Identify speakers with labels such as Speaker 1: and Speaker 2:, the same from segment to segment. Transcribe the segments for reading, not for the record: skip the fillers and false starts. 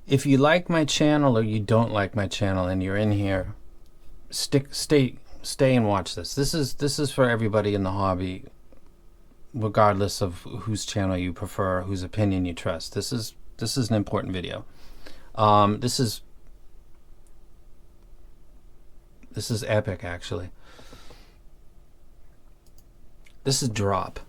Speaker 1: If you like my channel or you don't like my channel and you're in here, stay and watch this. This is for everybody in the hobby, regardless of whose channel you prefer, whose opinion you trust. This is an important video. This is epic, actually. This is Drop.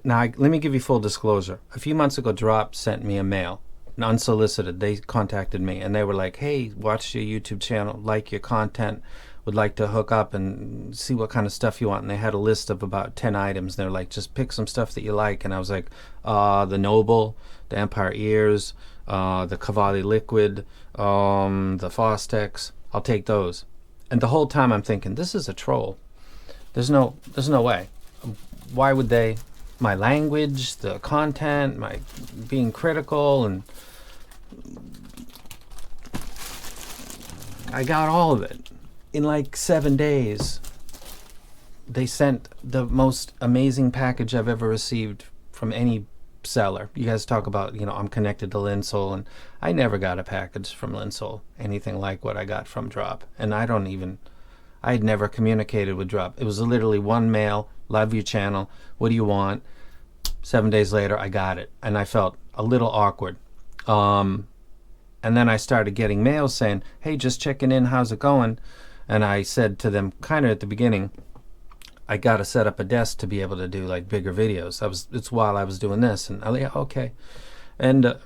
Speaker 1: Now, let me give you full disclosure. A few months ago, Drop sent me a mail, unsolicited. They contacted me and they were like, hey, watch your YouTube channel, like your content, would like to hook up and see what kind of stuff you want. And they had a list of about 10 items. They're like, just pick some stuff that you like. And I was like, the Noble, the Empire Ears, the Cavalli Liquid, the Fostex. I'll take those. And the whole time I'm thinking, this is a troll. There's no way. Why would they? My language, the content, my being critical, and I got all of it. In like 7 days, they sent the most amazing package I've ever received from any seller. You guys talk about, you know, I'm connected to Linsole, and I never got a package from Linsole, anything like what I got from Drop. And I had never communicated with Drop. It was literally one mail, love your channel, what do you want? 7 days later, I got it, and I felt a little awkward. And then I started getting mail saying, hey, just checking in, how's it going? And I said to them kind of at the beginning, I got to set up a desk to be able to do like bigger videos. It's while I was doing this, and I like, okay. And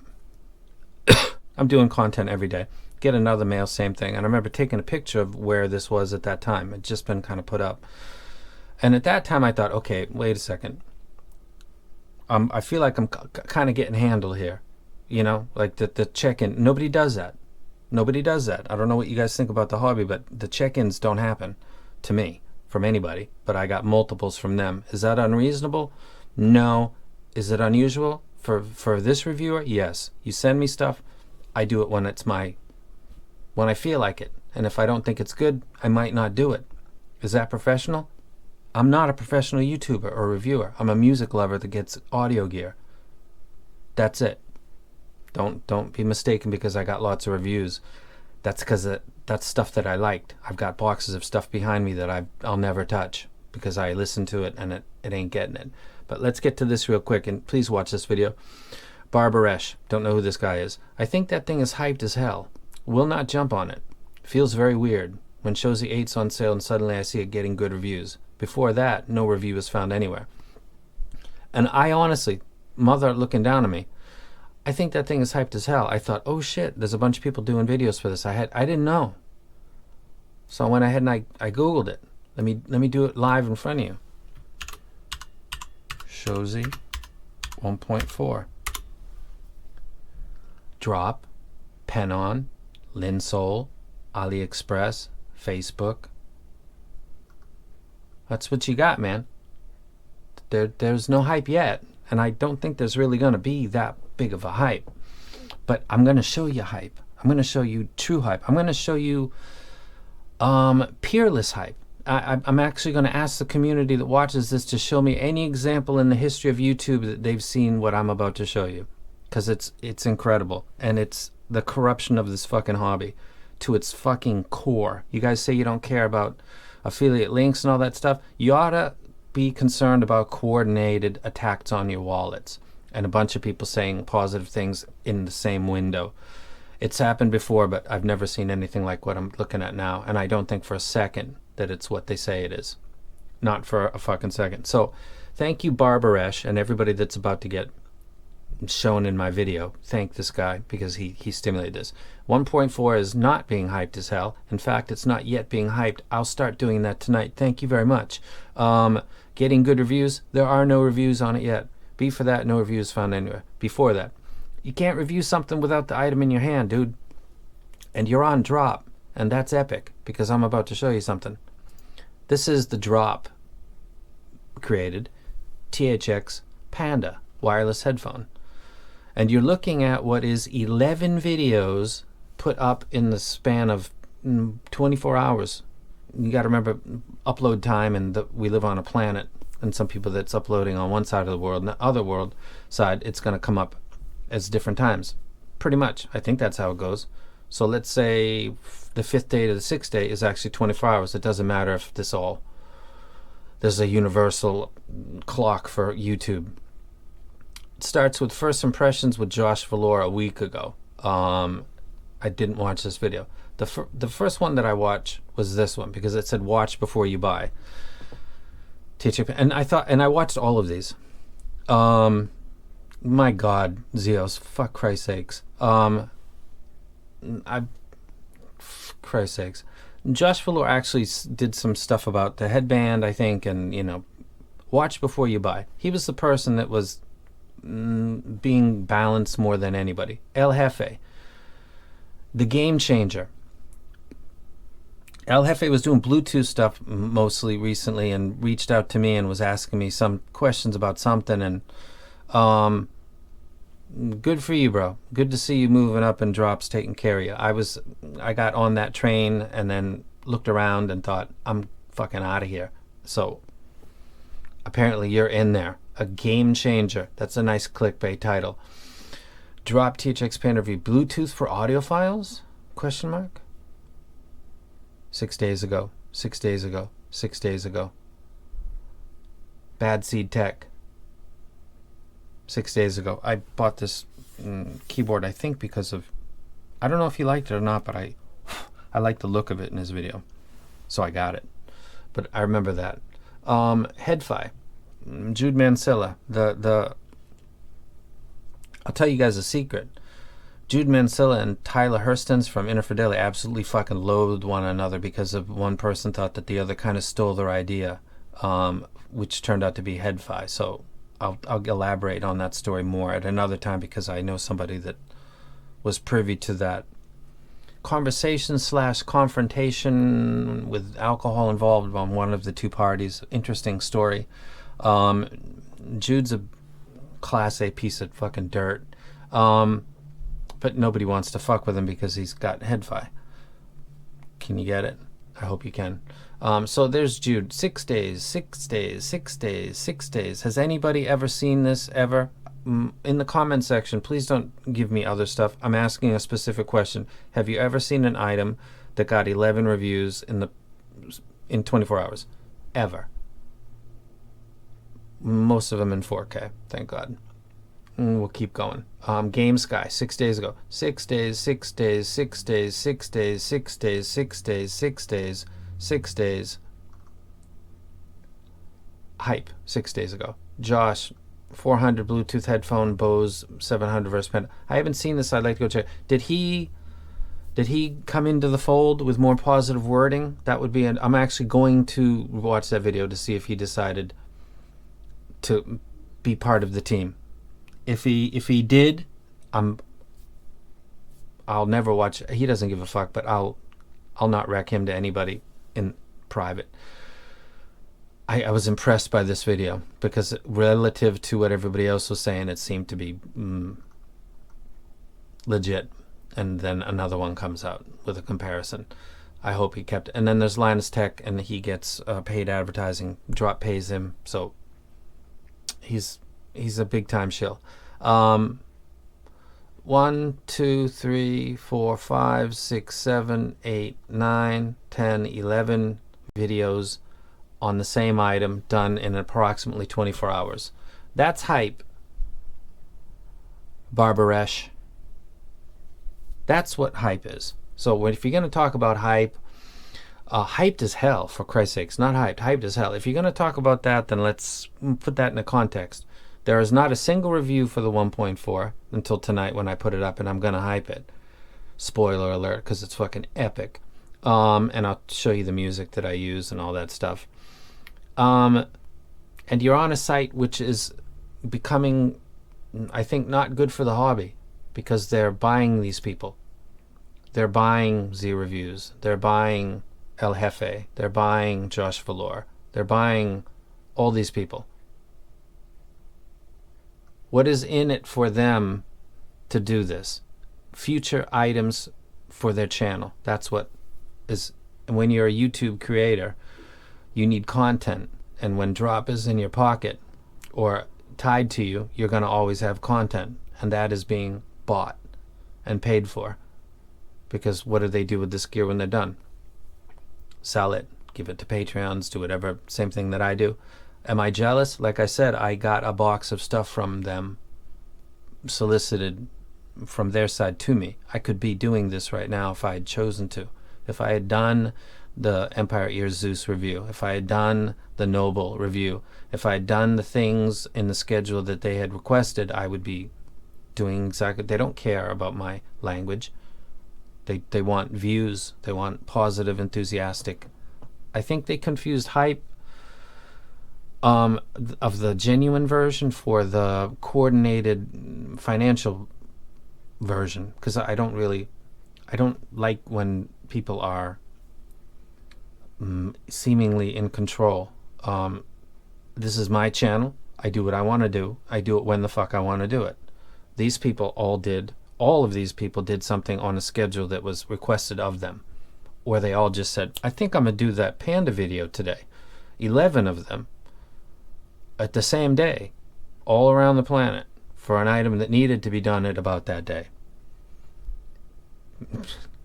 Speaker 1: I'm doing content every day. Get another mail, same thing. And I remember taking a picture of where this was at that time. It'd just been kind of put up. And at that time I thought, okay, wait a second. I feel like I'm kind of getting handled here. You know, like the check-in. Nobody does that. Nobody does that. I don't know what you guys think about the hobby, but the check-ins don't happen to me from anybody. But I got multiples from them. Is that unreasonable? No. Is it unusual? For this reviewer? Yes. You send me stuff, I do it when I feel like it. And if I don't think it's good, I might not do it. Is that professional? I'm not a professional YouTuber or reviewer. I'm a music lover that gets audio gear. That's it. Don't be mistaken because I got lots of reviews. That's because that's stuff that I liked. I've got boxes of stuff behind me that I'll never touch because I listened to it and it ain't getting it. But let's get to this real quick, and please watch this video. Barbaresh, don't know who this guy is. I think that thing is hyped as hell. Will not jump on it. Feels very weird. When shows the 8's on sale and suddenly I see it getting good reviews. Before that, no review was found anywhere. And I honestly, mother looking down on me, I think that thing is hyped as hell. I thought, oh shit, there's a bunch of people doing videos for this. I didn't know. So I went ahead and I Googled it. Let me do it live in front of you. Shozy 1.4. Drop, Penon, Linsole, AliExpress, Facebook. That's what you got, man. There's no hype yet, and I don't think there's really going to be that big of a hype. But I'm going to show you hype. I'm going to show you true hype. I'm going to show you peerless hype. I'm actually going to ask the community that watches this to show me any example in the history of YouTube that they've seen what I'm about to show you. Because it's incredible. And it's the corruption of this fucking hobby to its fucking core. You guys say you don't care about affiliate links and all that stuff. You ought to be concerned about coordinated attacks on your wallets and a bunch of people saying positive things in the same window. It's happened before, but I've never seen anything like what I'm looking at now, and I don't think for a second that it's what they say it is. Not for a fucking second. So thank you, Barbaresh, and everybody that's about to get shown in my video. Thank this guy because he stimulated this. 1.4 is not being hyped as hell. In fact, it's not yet being hyped. I'll start doing that tonight. Thank you very much. Getting good reviews. There are no reviews on it yet. B for that, no reviews found anywhere. Before that, you can't review something without the item in your hand, dude. And you're on Drop, and that's epic because I'm about to show you something. This is the Drop created THX Panda wireless headphone. And you're looking at what is 11 videos put up in the span of 24 hours. You got to remember upload time, and we live on a planet, and some people that's uploading on one side of the world and the other world side, it's going to come up as different times. Pretty much. I think that's how it goes. So let's say the 5th day to the 6th day is actually 24 hours. It doesn't matter if there's a universal clock for YouTube. It starts with first impressions with Josh Valor a week ago. I didn't watch this video. The first one that I watched was this one because it said watch before you buy. And I watched all of these. My God, Zeos, fuck Christ's sakes. Christ's sakes. Josh Valor actually did some stuff about the headband, I think, and watch before you buy. He was the person that was being balanced more than anybody. El Jefe, the game changer. El Jefe was doing Bluetooth stuff mostly recently and reached out to me and was asking me some questions about something. And good for you, bro. Good to see you moving up and drops taking care of you. I got on that train and then looked around and thought, I'm fucking out of here. So apparently you're in there. A game changer. That's a nice clickbait title. Drop THX Expander review. Bluetooth for audio files? Question mark. 6 days ago. 6 days ago. 6 days ago. Bad Seed Tech. 6 days ago. I bought this keyboard, I think, because of... I don't know if he liked it or not, but I like the look of it in his video. So I got it. But I remember that. Headfi. Jude Mancilla. I'll tell you guys a secret. Jude Mancilla and Tyler Hurstens from Infidelity absolutely fucking loathed one another because of one person thought that the other kind of stole their idea, which turned out to be Headfi. So I'll elaborate on that story more at another time because I know somebody that was privy to that conversation / confrontation with alcohol involved on one of the two parties. Interesting story. Jude's a class A piece of fucking dirt. But nobody wants to fuck with him because he's got Headfi. Can you get it? I hope you can. So there's Jude. 6 days, 6 days, 6 days, 6 days. Has anybody ever seen this ever? In the comment section, please don't give me other stuff. I'm asking a specific question. Have you ever seen an item that got 11 reviews in 24 hours? Ever. Most of them in 4K, thank God. We'll keep going. Game Sky, 6 days ago. 6 days, 6 days, 6 days, 6 days, 6 days, 6 days, 6 days, 6 days. Hype, 6 days ago. Josh, 400 Bluetooth headphone, Bose 700 versus Pen. I haven't seen this. I'd like to go check. Did he come into the fold with more positive wording? That would be. I'm actually going to watch that video to see if he decided to be part of the team. If he did, I'll never watch. He doesn't give a fuck, but I'll not rec him to anybody in private. I was impressed by this video because relative to what everybody else was saying, it seemed to be legit. And then another one comes out with a comparison. I hope he kept. And then there's Linus Tech, and he gets paid advertising. Drop pays him, so he's a big time shill. 1, 2, 3, 4, 5, 6, 7, 8, 9, 10, 11 videos on the same item done in approximately 24 hours. That's hype. Barbaresh. That's what hype is. So if you're going to talk about hype, hyped as hell, for Christ's sakes, not hyped, hyped as hell. If you're going to talk about that, then let's put that in a context. There is not a single review for the 1.4 until tonight when I put it up, and I'm going to hype it. Spoiler alert, because it's fucking epic. And I'll show you the music that I use and all that stuff. And you're on a site which is becoming, I think, not good for the hobby, because they're buying these people. They're buying Z Reviews. They're buying El Jefe. They're buying Josh Valor. They're buying all these people. What is in it for them to do this? Future items for their channel. That's what is. When you're a YouTube creator, you need content. And when drop is in your pocket or tied to you, you're going to always have content. And that is being bought. and paid for. Because what do they do with this gear when they're done? Sell it, give it to Patreons, do whatever, same thing that I do. Am I jealous? Like I said, I got a box of stuff from them, solicited from their side to me. I could be doing this right now if I had chosen to. If I had done the Empire Ears Zeus review, if I had done the Noble review, if I had done the things in the schedule that they had requested, I would be doing exactly. They don't care about my language. They want views. They want positive, enthusiastic. I think they confused hype of the genuine version for the coordinated financial version, because I don't like when people are seemingly in control. This is my channel. I do what I want to do. I do it when the fuck I want to do it. These people all of these people did something on a schedule that was requested of them, or they all just said, I think I'm going to do that panda video today. 11 of them at the same day, all around the planet, for an item that needed to be done at about that day.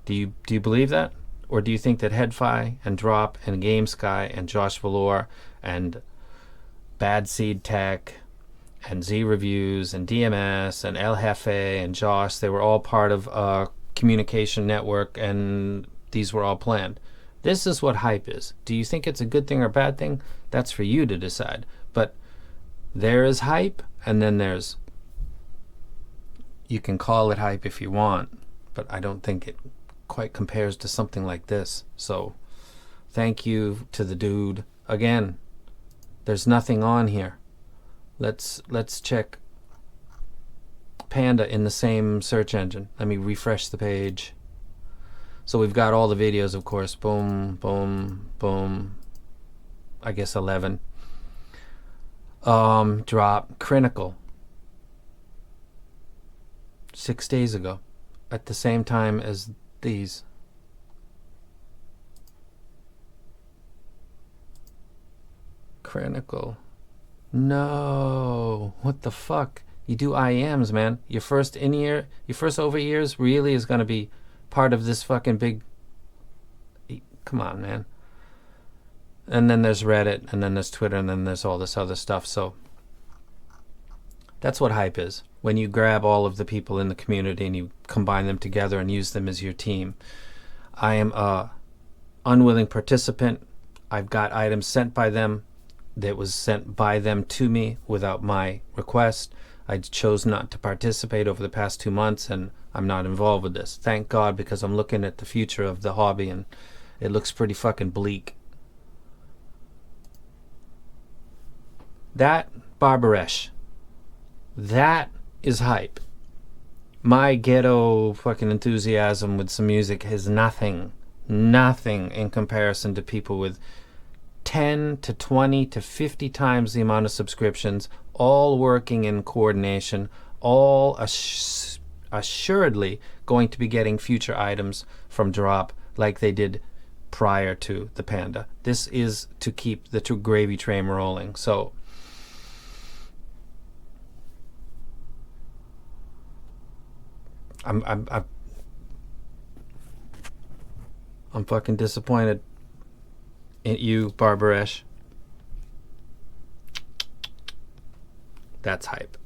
Speaker 1: Do you believe that? Or do you think that Headfi and Drop and GameSky and Josh Valor and Bad Seed Tech and Z Reviews and DMS and El Jefe and Josh, they were all part of a communication network, and these were all planned? This is what hype is. Do you think it's a good thing or a bad thing? That's for you to decide. But there is hype, and then there's, you can call it hype if you want, but I don't think it quite compares to something like this. So thank you to the dude. Again, there's nothing on here. Let's check Panda in the same search engine. Let me refresh the page. So we've got all the videos, of course. Boom, boom, boom. I guess 11. Drop Critical 6 days ago, at the same time as these. Critical. No, what the fuck? You do IEMs, man. Your first in-ear, your first over-ears really is going to be part of this fucking big... Come on, man. And then there's Reddit, and then there's Twitter, and then there's all this other stuff. So that's what hype is. When you grab all of the people in the community and you combine them together and use them as your team. I am a unwilling participant. I've got items sent by them that was sent by them to me without my request. I chose not to participate over the past 2 months, and I'm not involved with this. Thank God, because I'm looking at the future of the hobby, and it looks pretty fucking bleak. That, Barbaresh, that is hype. My ghetto fucking enthusiasm with some music is nothing in comparison to people with 10 to 20 to 50 times the amount of subscriptions, all working in coordination, all assuredly going to be getting future items from Drop like they did prior to the Panda. This is to keep the gravy train rolling. So I'm fucking disappointed in you, Barbaresh. That's hype.